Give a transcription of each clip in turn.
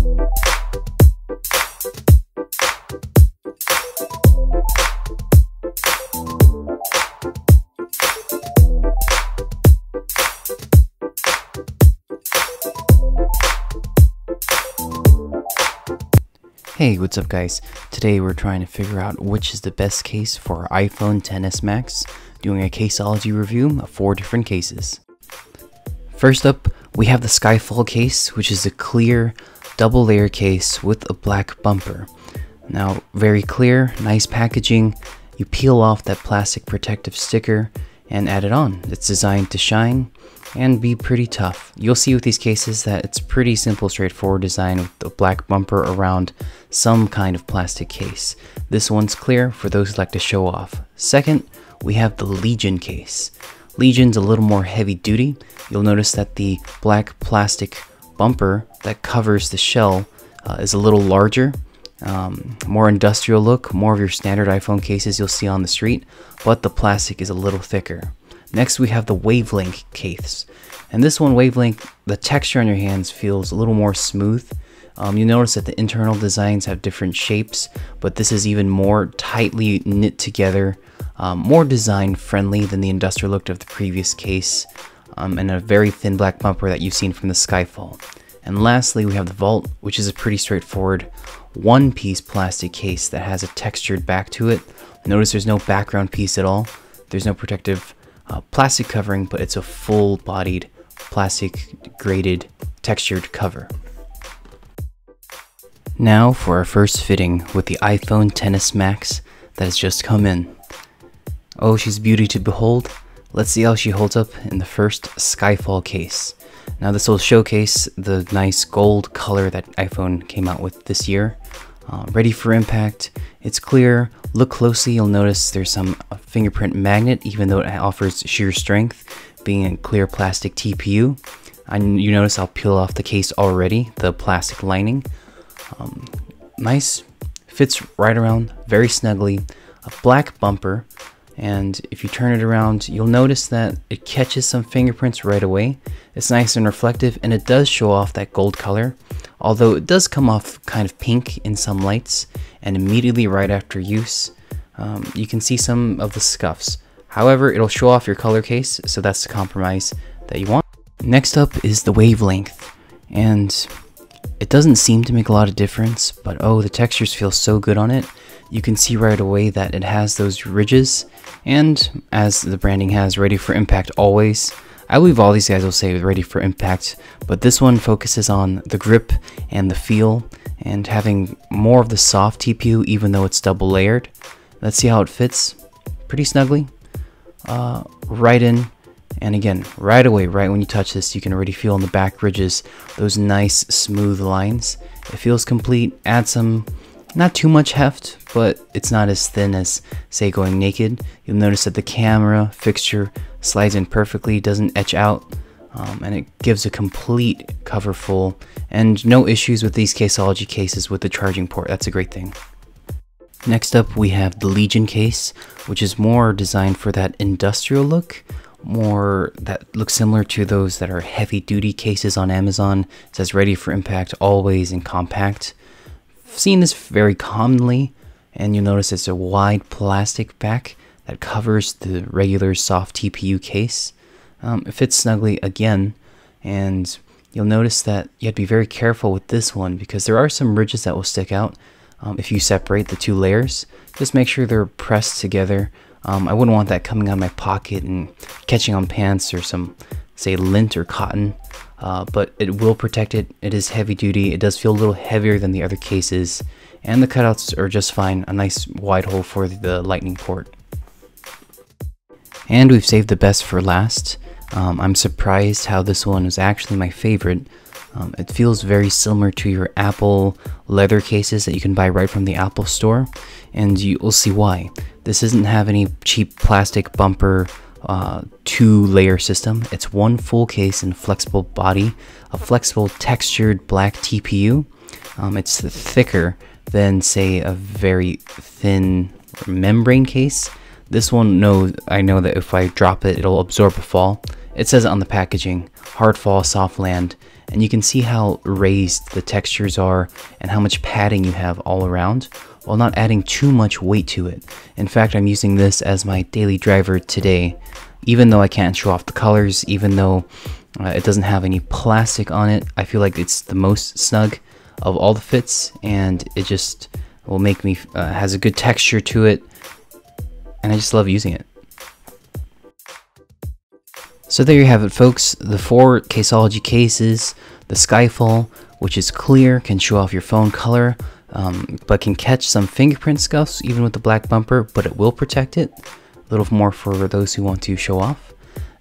Hey, what's up guys? Today we're trying to figure out which is the best case for our iPhone XS Max, doing a Caseology review of 4 different cases. First up, we have the Skyfall case, which is a clear double layer case with a black bumper. Now, very clear, nice packaging. You peel off that plastic protective sticker and add it on. It's designed to shine and be pretty tough. You'll see with these cases that it's pretty simple, straightforward design with the black bumper around some kind of plastic case. This one's clear for those who like to show off. Second, we have the Legion case. Legion's a little more heavy duty. You'll notice that the black plastic bumper that covers the shell is a little larger. More industrial look, more of your standard iPhone cases you'll see on the street, but the plastic is a little thicker. Next we have the Wavelength case, and this one, Wavelength, the texture on your hands feels a little more smooth. You notice that the internal designs have different shapes, but this is even more tightly knit together, more design friendly than the industrial look of the previous case, and a very thin black bumper that you've seen from the Skyfall. And lastly we have the Vault, which is a pretty straightforward one-piece plastic case that has a textured back to it. Notice there's no background piece at all. There's no protective plastic covering, but it's a full-bodied plastic graded textured cover. Now for our first fitting with the iPhone XS Max that has just come in. Oh, she's a beauty to behold. Let's see how she holds up in the first Skyfall case. Now this will showcase the nice gold color that iPhone came out with this year. Ready for impact. It's clear. Look closely, you'll notice there's some fingerprint magnet, even though it offers sheer strength, being a clear plastic TPU. You notice I'll peel off the case already, the plastic lining. Nice, fits right around, very snugly. A black bumper, and if you turn it around, you'll notice that it catches some fingerprints right away. It's nice and reflective, and it does show off that gold color, although it does come off kind of pink in some lights, and immediately right after use, you can see some of the scuffs. However, it'll show off your color case, so that's the compromise that you want. Next up is the Wavelength, and it doesn't seem to make a lot of difference, but oh, the textures feel so good on it. You can see right away that it has those ridges, and as the branding has, ready for impact always. I believe all these guys will say ready for impact, but this one focuses on the grip and the feel and having more of the soft TPU even though it's double layered. Let's see how it fits. Pretty snugly. Right in, and again, right away, right when you touch this, you can already feel in the back ridges those nice smooth lines. It feels complete. Add some, not too much heft, but it's not as thin as, say, going naked. You'll notice that the camera fixture slides in perfectly, doesn't etch out, and it gives a complete cover full, and no issues with these Caseology cases with the charging port. That's a great thing. Next up we have the Legion case, which is more designed for that industrial look, more that looks similar to those that are heavy duty cases on Amazon. It says ready for impact always and compact. I've seen this very commonly, and you'll notice it's a wide plastic back that covers the regular soft TPU case. It fits snugly again, and you'll notice that you have to be very careful with this one because there are some ridges that will stick out if you separate the two layers. Just make sure they're pressed together. I wouldn't want that coming out of my pocket and catching on pants or some, say, lint or cotton, but it will protect it. It is heavy duty. It does feel a little heavier than the other cases, and the cutouts are just fine. A nice wide hole for the lightning port. And we've saved the best for last. I'm surprised how this one is actually my favorite. It feels very similar to your Apple leather cases that you can buy right from the Apple store, and you'll see why. This doesn't have any cheap plastic bumper two-layer system. It's one full case and flexible body, a flexible textured black TPU. It's thicker than, say, a very thin membrane case. This one, I know that if I drop it, it'll absorb a fall. It says it on the packaging, hard fall, soft land, and you can see how raised the textures are and how much padding you have all around, while not adding too much weight to it. In fact, I'm using this as my daily driver today, even though I can't show off the colors, even though it doesn't have any plastic on it. I feel like it's the most snug of all the fits, and it just will make me, has a good texture to it, and I just love using it. So there you have it, folks, the 4 Caseology cases. The Skyfall, which is clear, can show off your phone color, but can catch some fingerprint scuffs even with the black bumper, but it will protect it. A little more for those who want to show off.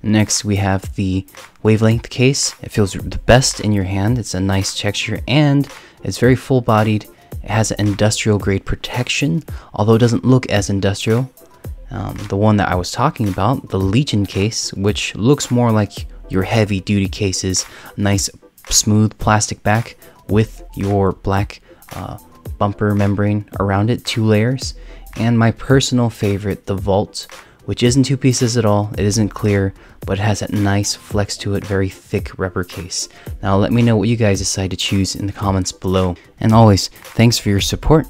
Next, we have the Wavelength case. It feels the best in your hand. It's a nice texture, and it's very full-bodied. It has an industrial grade protection, although it doesn't look as industrial. The one that I was talking about, the Legion case, which looks more like your heavy duty cases, nice smooth plastic back with your black bumper membrane around it, 2 layers. And my personal favorite, the Vault, which isn't 2 pieces at all. It isn't clear, but it has that nice flex to it, very thick rubber case. Now let me know what you guys decide to choose in the comments below. And always, thanks for your support.